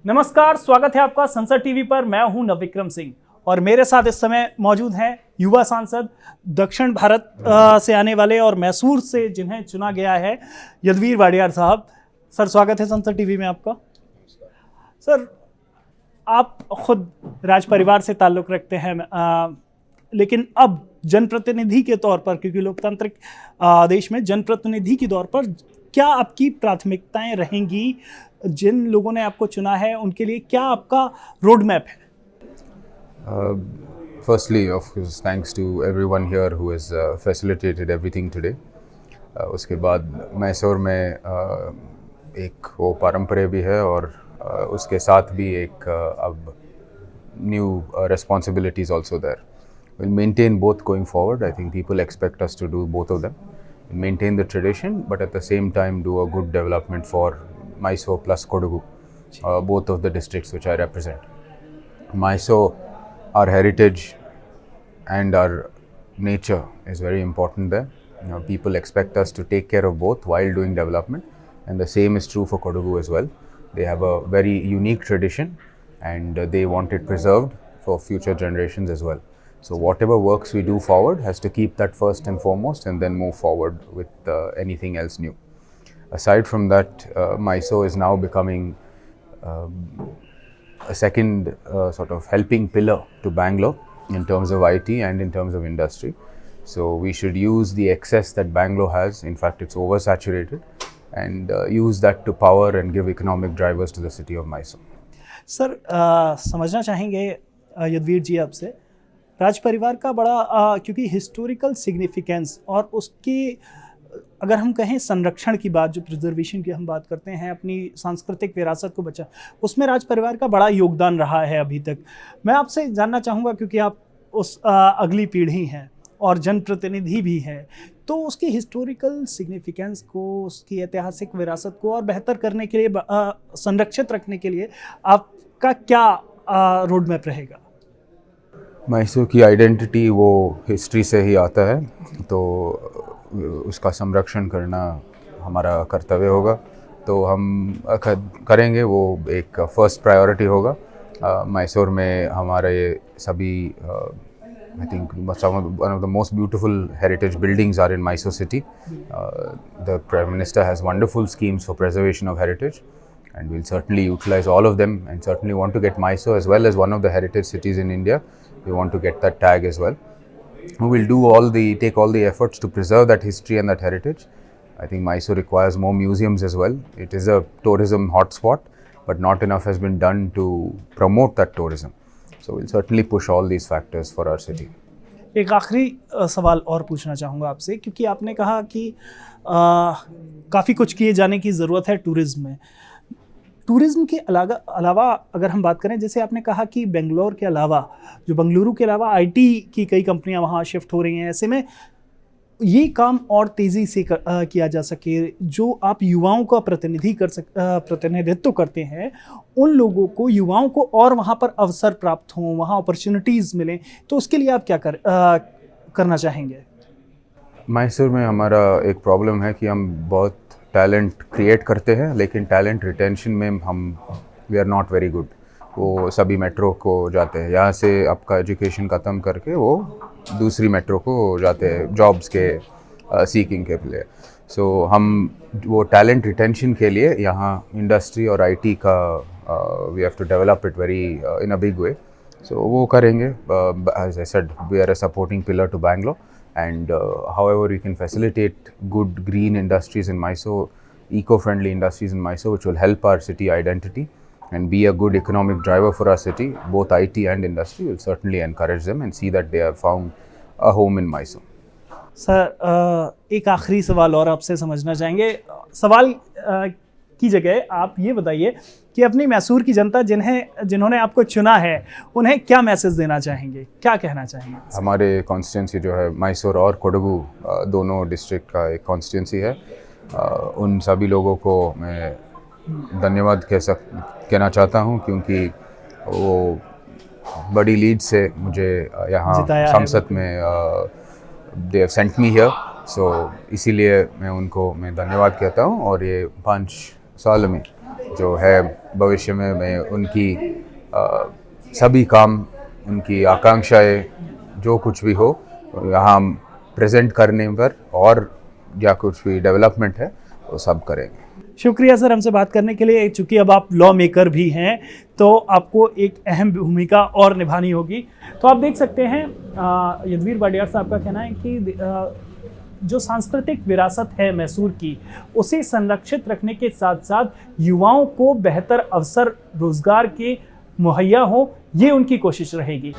नमस्कार, स्वागत है आपका संसद टीवी पर। मैं हूं नवविक्रम सिंह और मेरे साथ इस समय मौजूद हैं युवा सांसद, दक्षिण भारत से आने वाले और मैसूर से जिन्हें चुना गया है, यदुवीर वाडियार साहब। सर, स्वागत है संसद टीवी में आपका। सर, आप खुद राज परिवार से ताल्लुक़ रखते हैं, लेकिन अब जनप्रतिनिधि के तौर पर, क्योंकि लोकतांत्रिक देश में जनप्रतिनिधि के तौर पर क्या आपकी प्राथमिकताएं रहेंगी? जिन लोगों ने आपको चुना है उनके लिए क्या आपका रोड मैप है? Firstly, of course, thanks to everyone here who has facilitated everything today. उसके बाद मैसूर में एक वो परंपरा भी है और उसके साथ भी एक अब new responsibilities also there. We'll maintain both going forward. I think people expect us to do both of them. We'll maintain the tradition, but at the same time do a good development for Mysore plus Kodagu, both of the districts which I represent. Mysore, our heritage and our nature is very important there. People expect us to take care of both while doing development, and the same is true for Kodagu as well. They have a very unique tradition and they want it preserved for future generations as well. So whatever works we do forward has to keep that first and foremost and then move forward with anything else new. Aside from that, Mysore is now becoming a second sort of helping pillar to Bangalore in terms of IT and in terms of industry. So we should use the excess that Bangalore has, in fact it's oversaturated, and use that to power and give economic drivers to the city of Mysore. Sir, समझना चाहेंगे यदुवीर जी आपसे, राज परिवार का बड़ा क्योंकि historical significance और उसकी अगर हम कहें संरक्षण की बात, जो प्रिजर्वेशन की हम बात करते हैं, अपनी सांस्कृतिक विरासत को बचा, उसमें राज परिवार का बड़ा योगदान रहा है अभी तक। मैं आपसे जानना चाहूँगा, क्योंकि आप उस अगली पीढ़ी हैं और जनप्रतिनिधि भी हैं, तो उसकी हिस्टोरिकल सिग्निफिकेंस को, उसकी ऐतिहासिक विरासत को और बेहतर करने के लिए, संरक्षित रखने के लिए आपका क्या रोड मैप रहेगा? मैसूर की आइडेंटिटी वो हिस्ट्री से ही आता है, तो उसका संरक्षण करना हमारा कर्तव्य होगा, तो हम करेंगे। वो एक फर्स्ट प्रायोरिटी होगा। मैसूर में हमारे सभी I think one of the most beautiful heritage buildings are in Mysore city. The Prime Minister has wonderful schemes for preservation of heritage, and we'll certainly utilize all of them and certainly want to get Mysore as well as one of the heritage cities in India. We want to get that tag as well. We will take all the efforts to preserve that history and that heritage. I think Mysore requires more museums as well. It is a tourism hotspot, but not enough has been done to promote that tourism. So we'll certainly push all these factors for our city. एक आखिरी सवाल और पूछना चाहूँगा आपसे, क्योंकि आपने कहा कि काफ़ी कुछ किए जाने की ज़रूरत है टूरिज़्म में। टूरिज़्म के अलावा अगर हम बात करें, जैसे आपने कहा कि बेंगलुरु के अलावा आईटी की कई कंपनियां वहाँ शिफ्ट हो रही हैं, ऐसे में ये काम और तेज़ी से किया जा सके, जो आप युवाओं का प्रतिनिधित्व करते हैं, उन लोगों को, युवाओं को और वहाँ पर अवसर प्राप्त हों, वहाँ अपॉर्चुनिटीज़ मिलें, तो उसके लिए आप क्या करना चाहेंगे? मैसूर में हमारा एक प्रॉब्लम है कि हम बहुत टैलेंट क्रिएट करते हैं, लेकिन टैलेंट रिटेंशन में we are not very good. वो सभी मेट्रो को जाते हैं, यहाँ से आपका एजुकेशन ख़त्म करके वो दूसरी मेट्रो को जाते हैं जॉब्स के सीकिंग के लिए। सो हम वो टैलेंट रिटेंशन के लिए यहाँ इंडस्ट्री और आईटी का we have to develop it very in a big way. So वो करेंगे। As I said, we are a supporting pillar to Bangalore, and however we can facilitate good green industries in Mysore, eco-friendly industries in Mysore, which will help our city identity and be a good economic driver for our city, both IT and industry, will certainly encourage them and see that they have found a home in Mysore. Sir, एक आखिरी सवाल और आपसे समझना चाहेंगे। सवाल की जगह आप ये बताइए कि अपनी मैसूर की जनता जिन्होंने आपको चुना है, उन्हें क्या मैसेज देना चाहेंगे, क्या कहना चाहेंगे? हमारे कॉन्स्टिट्यूंसी जो है, मैसूर और कोडगू दोनों डिस्ट्रिक्ट का एक कॉन्स्टिट्यूंसी है। उन सभी लोगों को मैं धन्यवाद कहना चाहता हूँ, क्योंकि वो बड़ी लीड से मुझे यहाँ संसद में they have sent me here, so इसीलिए मैं धन्यवाद कहता हूँ। और ये 5 साल में जो है भविष्य में मैं उनकी सभी काम, उनकी आकांक्षाएं जो कुछ भी हो यहाँ प्रेजेंट करने पर, और या कुछ भी डेवलपमेंट है वो सब करेंगे। शुक्रिया सर हमसे बात करने के लिए। चूँकि अब आप लॉ मेकर भी हैं तो आपको एक अहम भूमिका और निभानी होगी। तो आप देख सकते हैं यदुवीर वाडियार साहब का कहना है कि जो सांस्कृतिक विरासत है मैसूर की, उसे संरक्षित रखने के साथ साथ युवाओं को बेहतर अवसर रोजगार के मुहैया हो, ये उनकी कोशिश रहेगी।